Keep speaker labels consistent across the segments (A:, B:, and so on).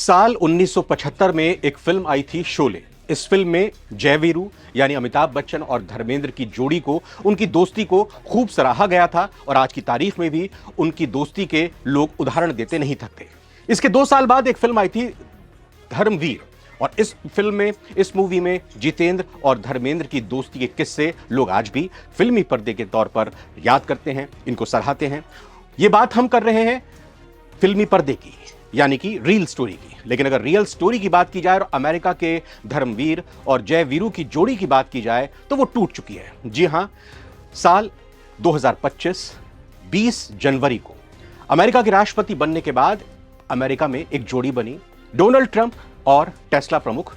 A: साल 1975 में एक फिल्म आई थी शोले। इस फिल्म में जय वीरू यानी अमिताभ बच्चन और धर्मेंद्र की जोड़ी को, उनकी दोस्ती को खूब सराहा गया था और आज की तारीख में भी उनकी दोस्ती के लोग उदाहरण देते नहीं थकते। इसके 2 साल बाद एक फिल्म आई थी धर्मवीर, और इस फिल्म में, इस मूवी में जितेंद्र और धर्मेंद्र की दोस्ती के किस्से लोग आज भी फिल्मी पर्दे के तौर पर याद करते हैं, इनको सराहते हैं। ये बात हम कर रहे हैं फिल्मी पर्दे की, यानी कि रियल स्टोरी की। लेकिन अगर रियल स्टोरी की बात की जाए और अमेरिका के धर्मवीर और जय वीरू की जोड़ी की बात की जाए तो वो टूट चुकी है। जी हां, साल 2025 20 जनवरी को अमेरिका के राष्ट्रपति बनने के बाद अमेरिका में एक जोड़ी बनी, डोनाल्ड ट्रंप और टेस्ला प्रमुख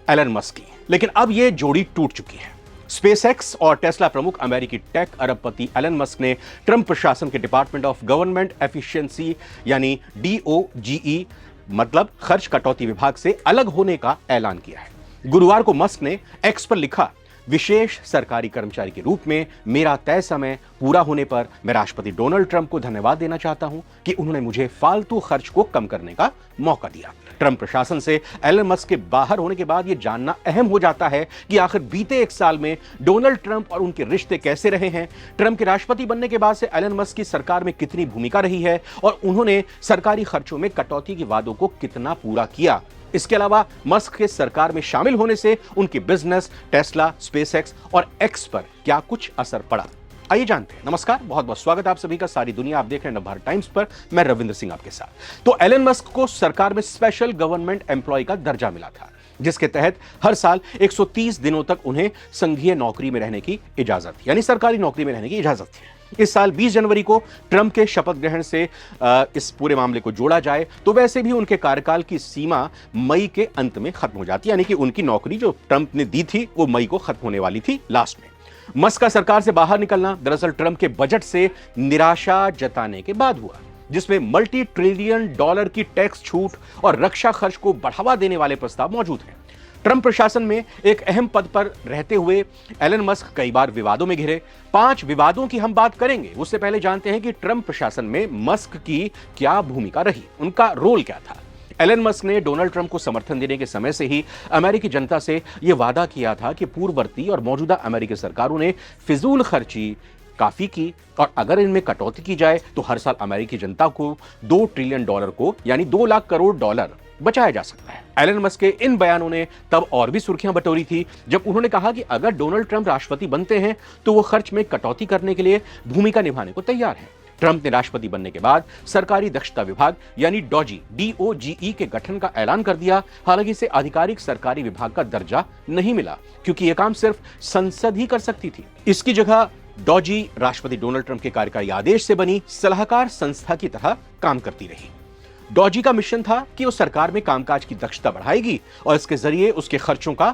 A: एलन मस्क की। लेकिन अब यह जोड़ी टूट चुकी है। स्पेसएक्स और टेस्ला प्रमुख अमेरिकी टेक अरबपति एलन मस्क ने ट्रंप प्रशासन के डिपार्टमेंट ऑफ गवर्नमेंट एफिशिएंसी यानी DOGE मतलब खर्च कटौती विभाग से अलग होने का ऐलान किया है। गुरुवार को मस्क ने एक्स पर लिखा, विशेष सरकारी कर्मचारी के रूप में मेरा तय समय पूरा होने पर मैं राष्ट्रपति डोनाल्ड ट्रंप को धन्यवाद देना चाहता हूं कि उन्होंने मुझे फालतू खर्च को कम करने का मौका दिया। ट्रंप प्रशासन से एलन मस्क के बाहर होने के बाद यह जानना अहम हो जाता है कि आखिर बीते 1 साल में डोनाल्ड ट्रंप और उनके रिश्ते कैसे रहे हैं। ट्रंप के राष्ट्रपति बनने के बाद से एलन मस्क की सरकार में कितनी भूमिका रही है और उन्होंने सरकारी खर्चों में कटौती के वादों को कितना पूरा किया। इसके अलावा मस्क के सरकार में शामिल होने से उनके बिजनेस, टेस्ला, स्पेसएक्स और एक्स पर क्या कुछ असर पड़ा, आइए जानते हैं। नमस्कार, बहुत बहुत स्वागत है आप सभी का। सारी दुनिया आप देख रहे हैं नवभारत टाइम्स पर। मैं रविंद्र सिंह आपके साथ। तो एलन मस्क को सरकार में स्पेशल गवर्नमेंट एम्प्लॉय का दर्जा मिला था, जिसके तहत हर साल 130 दिनों तक उन्हें संघीय नौकरी में रहने की इजाजत थी, यानी सरकारी नौकरी में रहने की इजाजत थी। इस साल 20 जनवरी को ट्रंप के शपथ ग्रहण से इस पूरे मामले को जोड़ा जाए तो वैसे भी उनके कार्यकाल की सीमा मई के अंत में खत्म हो जाती, यानी कि उनकी नौकरी जो ट्रंप ने दी थी वो मई को खत्म होने वाली थी लास्ट में। मस्क का सरकार से बाहर निकलना दरअसल ट्रंप के बजट से निराशा जताने के बाद हुआ, जिसमें मल्टी ट्रिलियन डॉलर की टैक्स छूट और रक्षा खर्च को बढ़ावा देने वाले प्रस्ताव मौजूद हैं। ट्रंप प्रशासन में एक अहम पद पर रहते हुए एलन मस्क कई बार विवादों में घिरे। 5 विवादों की हम बात करेंगे। उससे पहले जानते हैं कि ट्रंप प्रशासन में मस्क की क्या भूमिका रही, उनका रोल क्या था। एलन मस्क ने डोनाल्ड ट्रंप को समर्थन देने के समय से ही अमेरिकी जनता से यह वादा किया था कि पूर्ववर्ती और मौजूदा अमेरिकी सरकारों ने फिजूल खर्ची काफी की और अगर इनमें कटौती की जाए तो हर साल अमेरिकी जनता को $2 ट्रिलियन को, यानी $2 लाख करोड़ बचाया जा सकता है। एलन मस्क के इन बयानों ने तब और भी सुर्खियां बटोरी थी जब उन्होंने कहा कि अगर डोनाल्ड ट्रंप राष्ट्रपति बनते हैं तो वो खर्च में कटौती करने के लिए भूमिका निभाने को तैयार है। ट्रंप ने राष्ट्रपति बनने के बाद सरकारी दक्षता विभाग यानी DOGE के गठन का ऐलान कर दिया। हालांकि इसे आधिकारिक सरकारी विभाग का दर्जा नहीं मिला क्योंकि यह काम सिर्फ संसद ही कर सकती थी। इसकी जगह DOGE राष्ट्रपति डोनाल्ड ट्रंप के कार्यकारी आदेश से बनी सलाहकार संस्था की तरह काम करती रही। DOGE का मिशन था कि वो सरकार में कामकाज की दक्षता बढ़ाएगी और इसके जरिए उसके खर्चों का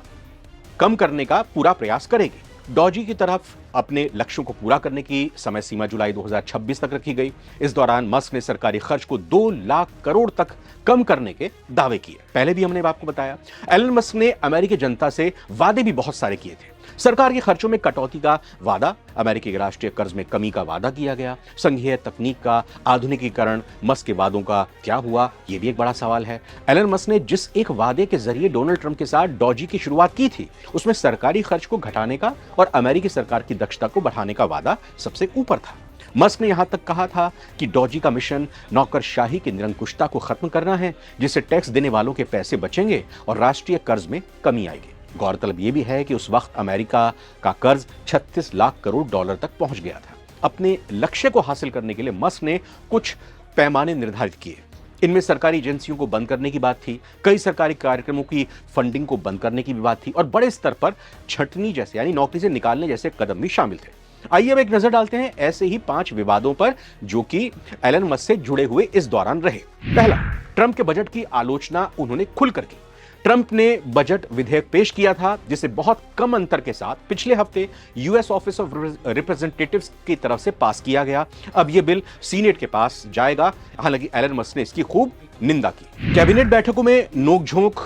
A: कम करने का पूरा प्रयास करेगी। DOGE की तरफ अपने लक्ष्यों को पूरा करने की समय सीमा जुलाई 2026 तक रखी गई। इस दौरान मस्क ने सरकारी खर्च को $2 लाख करोड़ तक कम करने के दावे किए। पहले भी हमने आपको बताया, एलन मस्क ने अमेरिकी जनता से वादे भी बहुत सारे किए थे। सरकार के खर्चों में कटौती का वादा, अमेरिकी के राष्ट्रीय कर्ज में कमी का वादा किया गया, संघीय तकनीक का आधुनिकीकरण। मस्क के वादों का क्या हुआ, यह भी एक बड़ा सवाल है। एलन मस्क ने जिस एक वादे के जरिए डोनाल्ड ट्रंप के साथ DOGE की शुरुआत की थी, उसमें सरकारी खर्च को घटाने का और अमेरिकी सरकार की दक्षता को बढ़ाने का वादा सबसे ऊपर था। मस्क ने यहां तक कहा था कि DOGE का मिशन नौकरशाही की निरंकुशता को खत्म करना है, जिससे टैक्स देने वालों के पैसे बचेंगे और राष्ट्रीय कर्ज में कमी आएगी। गौरतलब यह भी है कि उस वक्त अमेरिका का कर्ज $36 लाख करोड़ तक पहुंच गया था। अपने लक्ष्य को हासिल करने के लिए मस्क ने कुछ पैमाने निर्धारित किए। इनमें सरकारी एजेंसियों को बंद करने की बात थी, कई सरकारी कार्यक्रमों की फंडिंग को बंद करने की भी बात थी और बड़े स्तर पर छंटनी जैसे यानी नौकरी से निकालने जैसे कदम भी शामिल थे। आइए अब एक नजर डालते हैं ऐसे ही 5 विवादों पर जो कि एलन मस्क से जुड़े हुए इस दौरान रहे। पहला, ट्रंप के बजट की आलोचना उन्होंने खुलकर की। ट्रंप ने बजट विधेयक पेश किया था जिसे बहुत कम अंतर के साथ पिछले हफ्ते यूएस ऑफिस ऑफ रिप्रेजेंटेटिव्स की तरफ से पास किया गया। अब यह बिल सीनेट के पास जाएगा। हालांकि एलन मस्क ने इसकी खूब निंदा की। कैबिनेट बैठकों में नोकझोंक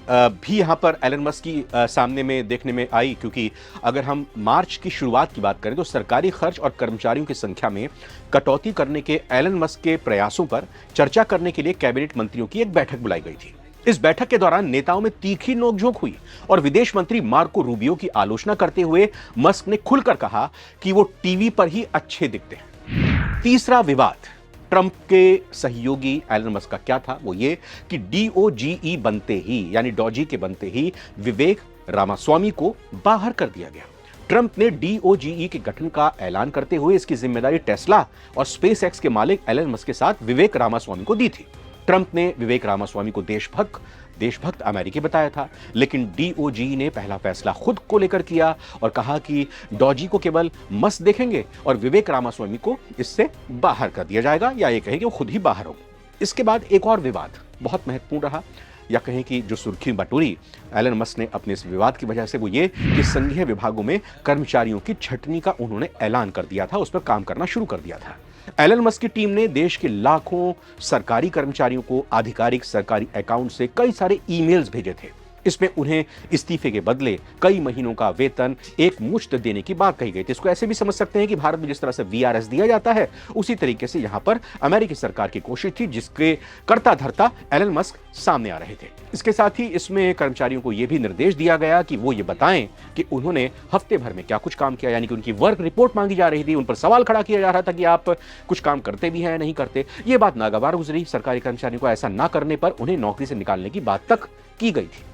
A: भी यहां पर एलन मस्क की सामने में देखने में आई, क्योंकि अगर हम मार्च की शुरुआत की बात करें तो सरकारी खर्च और कर्मचारियों की संख्या में कटौती करने के एलन मस्क के प्रयासों पर चर्चा करने के लिए कैबिनेट मंत्रियों की एक बैठक बुलाई गई थी। इस बैठक के दौरान नेताओं में तीखी नोकझोंक हुई और विदेश मंत्री मार्को रूबियो की आलोचना करते हुए मस्क ने खुलकर कहा कि वो टीवी पर ही अच्छे दिखते हैं। तीसरा विवाद ट्रंप के सहयोगी एलन मस्क का क्या था, वो ये कि डीओजीई बनते ही यानी डॉजी के बनते ही विवेक रामास्वामी को बाहर कर दिया गया। ट्रंप ने डीओजीई के गठन का ऐलान करते हुए इसकी जिम्मेदारी टेस्ला और स्पेस एक्स के मालिक एलन मस्क के साथ विवेक रामास्वामी को दी थी। ट्रंप ने विवेक रामास्वामी को देशभक्त अमेरिकी बताया था, लेकिन डीओजी ने पहला फैसला खुद को लेकर किया और कहा कि डॉजी को केवल मस्क देखेंगे और विवेक रामास्वामी को इससे बाहर कर दिया जाएगा, या ये कहें कि वो खुद ही बाहर हो। इसके बाद एक और विवाद बहुत महत्वपूर्ण रहा, या कहें कि जो सुर्खी बटोरी एलन मस्क ने अपने इस विवाद की वजह से, वो ये कि संघीय विभागों में कर्मचारियों की छटनी का उन्होंने ऐलान कर दिया था, उस पर काम करना शुरू कर दिया था। एलन मस्क की टीम ने देश के लाखों सरकारी कर्मचारियों को आधिकारिक सरकारी अकाउंट से कई सारे ईमेल्स भेजे थे। इसमें उन्हें इस्तीफे के बदले कई महीनों का वेतन एक मुश्त देने की बात कही गई थी। इसको ऐसे भी समझ सकते हैं कि भारत में जिस तरह से वीआरएस दिया जाता है, उसी तरीके से यहां पर अमेरिकी सरकार की कोशिश थी, जिसके कर्ता धर्ता एलन मस्क सामने आ रहे थे। इसके साथ ही इसमें कर्मचारियों को यह भी निर्देश दिया गया कि वो ये बताएं कि उन्होंने हफ्ते भर में क्या कुछ काम किया, यानी कि उनकी वर्क रिपोर्ट मांगी जा रही थी, उन पर सवाल खड़ा किया जा रहा था कि आप कुछ काम करते भी हैं नहीं करते। ये बात नागवार गुजरी। सरकारी कर्मचारियों को ऐसा ना करने पर उन्हें नौकरी से निकालने की बात तक की गई थी।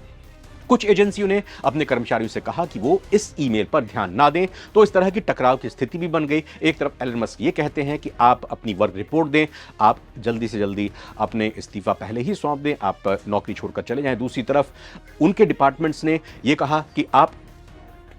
A: कुछ एजेंसियों ने अपने कर्मचारियों से कहा कि वो इस ईमेल पर ध्यान ना दें, तो इस तरह की टकराव की स्थिति भी बन गई। एक तरफ एलन मस्क ये कहते हैं कि आप अपनी वर्क रिपोर्ट दें, आप जल्दी से जल्दी अपने इस्तीफा पहले ही सौंप दें, आप नौकरी छोड़कर चले जाएं। दूसरी तरफ उनके डिपार्टमेंट्स ने यह कहा कि आप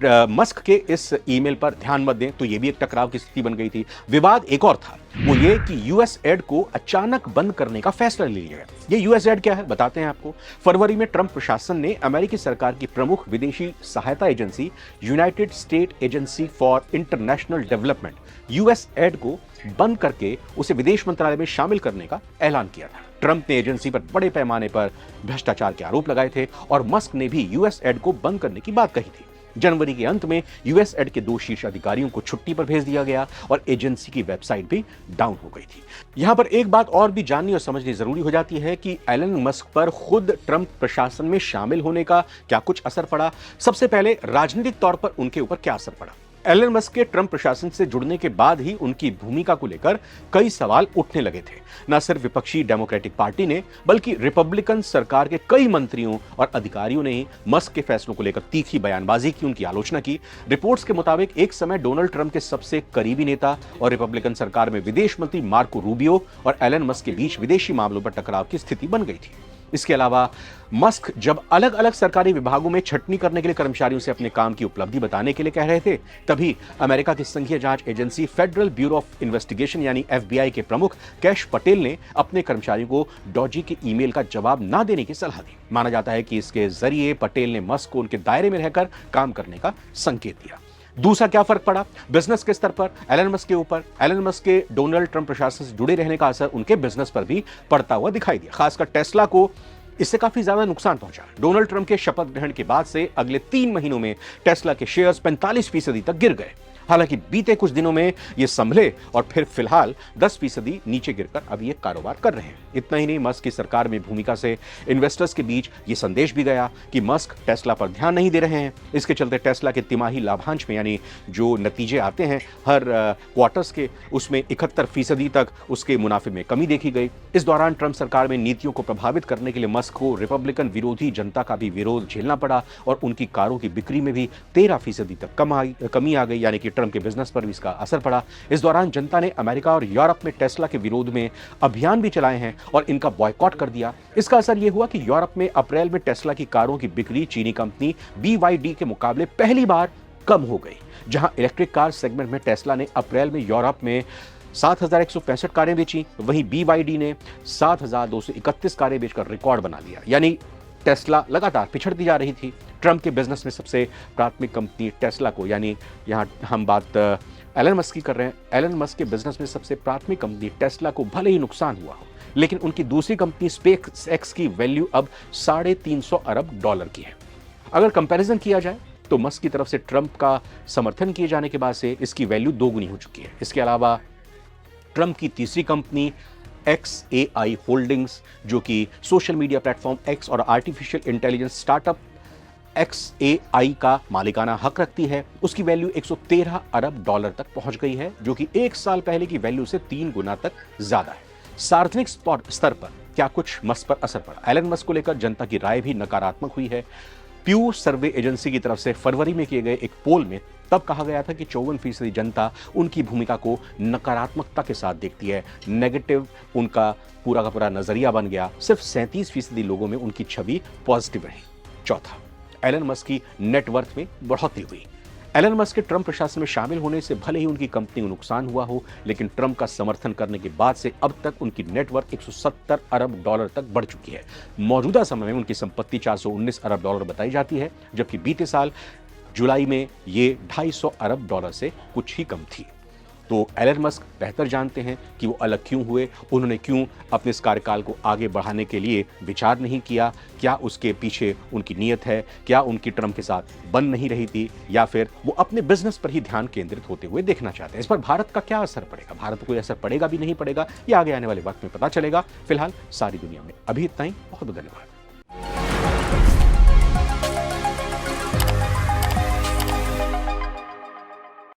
A: मस्क के इस ईमेल पर ध्यान मत दें, तो यह भी एक टकराव की स्थिति बन गई थी। विवाद एक और था, वो ये कि यूएस एड को अचानक बंद करने का फैसला ले लिया गया। ये यूएस एड क्या है बताते हैं आपको। फरवरी में ट्रंप प्रशासन ने अमेरिकी सरकार की प्रमुख विदेशी सहायता agency United state agency for international development US add को बंद करके उसे विदेश मंत्रालय में शामिल करने का ऐलान किया था। ट्रंप ने एजेंसी पर बड़े पैमाने पर भ्रष्टाचार के आरोप लगाए थे और मस्क ने भी यूएस एड को बंद करने की बात कही थी। जनवरी के अंत में यूएस एड के 2 शीर्ष अधिकारियों को छुट्टी पर भेज दिया गया और एजेंसी की वेबसाइट भी डाउन हो गई थी। यहां पर एक बात और भी जाननी और समझनी जरूरी हो जाती है कि एलन मस्क पर खुद ट्रंप प्रशासन में शामिल होने का क्या कुछ असर पड़ा। सबसे पहले राजनीतिक तौर पर उनके ऊपर क्या असर पड़ा। एलन मस्क के ट्रंप प्रशासन से जुड़ने के बाद ही उनकी भूमिका को लेकर कई सवाल उठने लगे थे। न सिर्फ विपक्षी डेमोक्रेटिक पार्टी ने, बल्कि रिपब्लिकन सरकार के कई मंत्रियों और अधिकारियों ने ही मस्क के फैसलों को लेकर तीखी बयानबाजी की, उनकी आलोचना की। रिपोर्ट्स के मुताबिक एक समय डोनाल्ड ट्रंप के सबसे करीबी नेता और रिपब्लिकन सरकार में विदेश मंत्री मार्को रूबियो और एलन मस्क के बीच विदेशी मामलों पर टकराव की स्थिति बन गई थी। इसके अलावा मस्क जब अलग अलग सरकारी विभागों में छटनी करने के लिए कर्मचारियों से अपने काम की उपलब्धि बताने के लिए कह रहे थे, तभी अमेरिका की संघीय जांच agency federal bureau of investigation यानी एफबीआई के प्रमुख कैश पटेल ने अपने कर्मचारियों को डॉजी के ईमेल का जवाब ना देने की सलाह दी। माना जाता है कि इसके जरिए पटेल ने मस्क को उनके दायरे में रहकर काम करने का संकेत दिया। दूसरा क्या फर्क पड़ा बिजनेस के स्तर पर एलन मस्क के ऊपर। एलन मस्क के डोनाल्ड ट्रंप प्रशासन से जुड़े रहने का असर उनके बिजनेस पर भी पड़ता हुआ दिखाई दिया। खासकर टेस्ला को इससे काफी ज्यादा नुकसान पहुंचा। डोनाल्ड ट्रंप के शपथ ग्रहण के बाद से अगले 3 महीनों में टेस्ला के शेयर्स 45% तक गिर गए। हालांकि बीते कुछ दिनों में ये संभले और फिर फिलहाल 10% नीचे गिरकर अब ये कारोबार कर रहे हैं। इतना ही नहीं, मस्क की सरकार में भूमिका से इन्वेस्टर्स के बीच ये संदेश भी गया कि मस्क टेस्ला पर ध्यान नहीं दे रहे हैं। इसके चलते टेस्ला के तिमाही लाभांश में यानी जो नतीजे आते हैं हर क्वार्टर्स के, उसमें 71% तक उसके मुनाफे में कमी देखी गई। इस दौरान ट्रंप सरकार में नीतियों को प्रभावित करने के लिए मस्क को रिपब्लिकन विरोधी जनता का भी विरोध झेलना पड़ा और उनकी कारों की बिक्री में भी 13% तक कमी आ गई, यानी कि ट्रंप के बिजनेस पर भी इसका असर पड़ा। इस दौरान जनता ने अमेरिका और यूरोप में टेस्ला के विरोध में अभियान भी चलाए हैं और इनका बॉयकॉट कर दिया। इसका असर यह हुआ कि यूरोप में अप्रैल में टेस्ला की कारों की बिक्री चीनी कंपनी BYD के मुकाबले पहली बार कम हो गई। जहां इलेक्ट्रिक कार सेगमेंट में टेस्ला ने अप्रैल में यूरोप में 7,165 कारें बेची, वहीं BYD ने 7,231 कारें बेचकर रिकॉर्ड बना लिया। यानी टेस्ला लगातार पिछड़ती जा रही थी। ट्रंप के बिजनेस में सबसे प्राथमिक कंपनी टेस्ला को, यानी यहां हम बात एलन मस्क की कर रहे हैं, एलन मस्क के बिजनेस में सबसे प्राथमिक कंपनी टेस्ला को भले ही नुकसान हुआ हो, लेकिन उनकी दूसरी कंपनी स्पेस एक्स की वैल्यू अब $350 अरब की है। अगर कंपैरिजन किया जाए तो मस्क की तरफ से ट्रंप का समर्थन किए जाने के बाद से इसकी वैल्यू 2 गुनी हो चुकी है। इसके अलावा ट्रंप की तीसरी कंपनी XAI होल्डिंग्स, जो कि सोशल मीडिया प्लेटफॉर्म एक्स और आर्टिफिशियल इंटेलिजेंस स्टार्टअप XAI का मालिकाना हक रखती है, उसकी वैल्यू 113 अरब डॉलर तक पहुंच गई है, जो कि एक साल पहले की वैल्यू से 3 गुना तक ज्यादा है। सार्वजनिक स्तर पर क्या कुछ मस्क पर असर पड़ा? एलन मस्क को लेकर जनता की राय भी नकारात्मक हुई है। प्यू सर्वे एजेंसी की तरफ से फरवरी में किए गए एक पोल में तब कहा गया था कि 54% जनता उनकी भूमिका को नकारात्मकता के साथ देखती है, नेगेटिव उनका पूरा का पूरा नजरिया बन गया। सिर्फ 37% लोगों में उनकी छवि पॉजिटिव रही। चौथा, एलन मस्क की नेटवर्थ में बढ़ोतरी हुई। एलन मस्क के ट्रंप प्रशासन में शामिल होने से भले ही उनकी कंपनी को नुकसान हुआ हो, लेकिन ट्रंप का समर्थन करने के बाद से अब तक उनकी नेटवर्थ 170 अरब डॉलर तक बढ़ चुकी है। मौजूदा समय में उनकी संपत्ति 419 अरब डॉलर बताई जाती है, जबकि बीते साल जुलाई में ये 250 अरब डॉलर से कुछ ही कम थी। तो एलन मस्क बेहतर जानते हैं कि वो अलग क्यों हुए, उन्होंने क्यों अपने इस कार्यकाल को आगे बढ़ाने के लिए विचार नहीं किया, क्या उसके पीछे उनकी नीयत है, क्या उनकी ट्रंप के साथ बन नहीं रही थी, या फिर वो अपने बिजनेस पर ही ध्यान केंद्रित होते हुए देखना चाहते हैं। इस पर भारत का क्या असर पड़ेगा? भारत को कोई असर पड़ेगा भी नहीं पड़ेगा, ये आगे आने वाले वक्त में पता चलेगा। फिलहाल सारी दुनिया में अभी इतना ही। बहुत बहुत धन्यवाद।